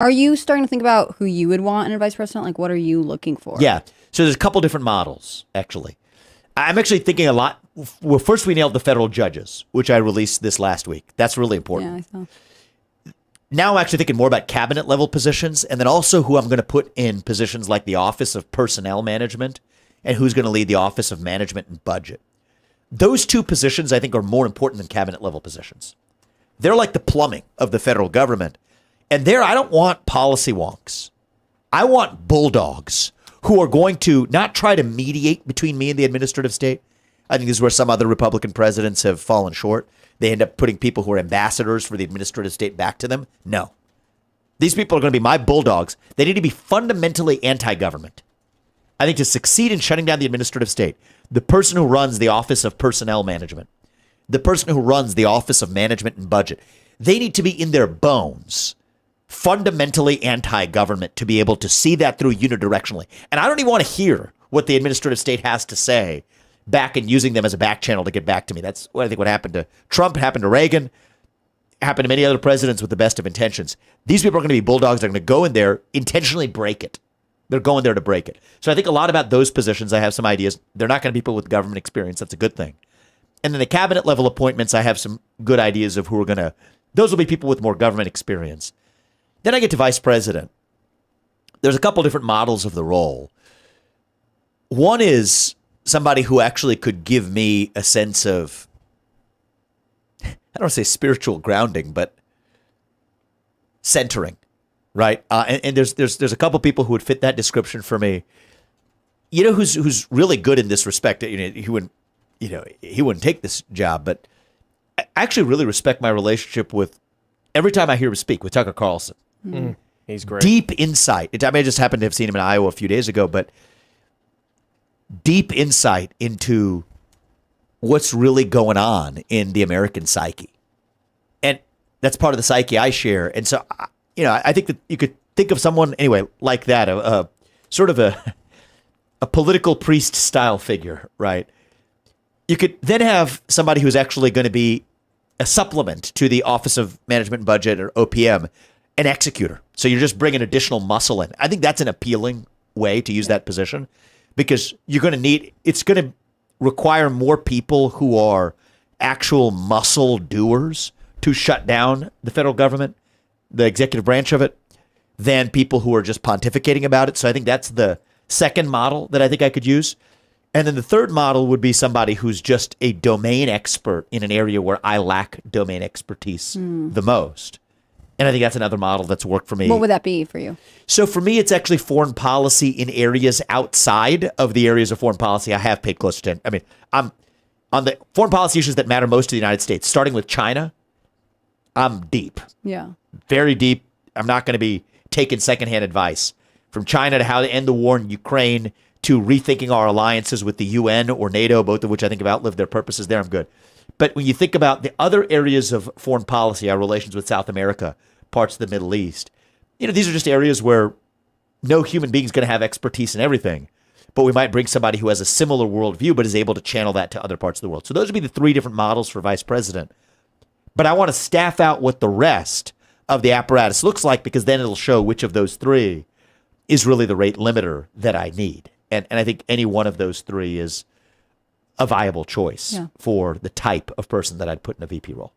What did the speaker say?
Are you starting to think about who you would want in a vice president? Like, what are you looking for? Yeah. So there's a couple different models, actually. I'm actually thinking a lot. Well, first we nailed the federal judges, which I released this last week. That's really important. Yeah, I saw. Now I'm actually thinking more about cabinet level positions, and then also who I'm going to put in positions like the Office of Personnel Management and who's going to lead the Office of Management and Budget. Those two positions, I think, are more important than cabinet level positions. They're like the plumbing of the federal government. And there, I don't want policy wonks. I want bulldogs who are going to not try to mediate between me and the administrative state. I think this is where some other Republican presidents have fallen short. They end up putting people who are ambassadors for the administrative state back to them. No. These people are going to be my bulldogs. They need to be fundamentally anti-government. I think to succeed in shutting down the administrative state, the person who runs the Office of Personnel Management, the person who runs the Office of Management and Budget, they need to be in their bones fundamentally anti-government to be able to see that through unidirectionally. And I don't even want to hear what the administrative state has to say back and using them as a back channel to get back to me. That's what I think what happened to Trump, happened to Reagan, happened to many other presidents with the best of intentions. These people are going to be bulldogs. They're going to go in there, intentionally break it. They're going there to break it. So I think a lot about those positions. I have some ideas. They're not going to be people with government experience. That's a good thing. And then the cabinet level appointments, I have some good ideas of who are going to, those will be people with more government experience. Then I get to vice president. There's a couple different models of the role. One is somebody who actually could give me a sense of, I don't want to say spiritual grounding, but centering, right? And there's a couple people who would fit that description for me. You know who's really good in this respect? He wouldn't take this job, but I actually really respect my relationship with, every time I hear him speak, with Tucker Carlson. Mm. He's great. Deep insight. I may just happen to have seen him in Iowa a few days ago, but deep insight into what's really going on in the American psyche. And that's part of the psyche I share. And so, I think that you could think of someone, anyway, like that, a sort of a political priest style figure, right? You could then have somebody who's actually going to be a supplement to the Office of Management and Budget, or OPM, an executor. So you're just bringing additional muscle in. I think that's an appealing way to use that position, because you're going to need, it's going to require more people who are actual muscle doers to shut down the federal government, the executive branch of it, than people who are just pontificating about it. So I think that's the second model that I think I could use. And then the third model would be somebody who's just a domain expert in an area where I lack domain expertise the most. And I think that's another model that's worked for me. What would that be for you? So for me, it's actually foreign policy in areas outside of the areas of foreign policy I have paid close attention. I mean, I'm on the foreign policy issues that matter most to the United States, starting with China. I'm deep. Yeah. Very deep. I'm not going to be taking secondhand advice. From China to how to end the war in Ukraine, to rethinking our alliances with the UN or NATO, both of which I think have outlived their purposes there, I'm good. But when you think about the other areas of foreign policy, our relations with South America, parts of the Middle East, these are just areas where no human being is going to have expertise in everything. But we might bring somebody who has a similar worldview, but is able to channel that to other parts of the world. So those would be the three different models for vice president. But I want to staff out what the rest of the apparatus looks like, because then it'll show which of those three is really the rate limiter that I need. And I think any one of those three is a viable choice for the type of person that I'd put in a VP role.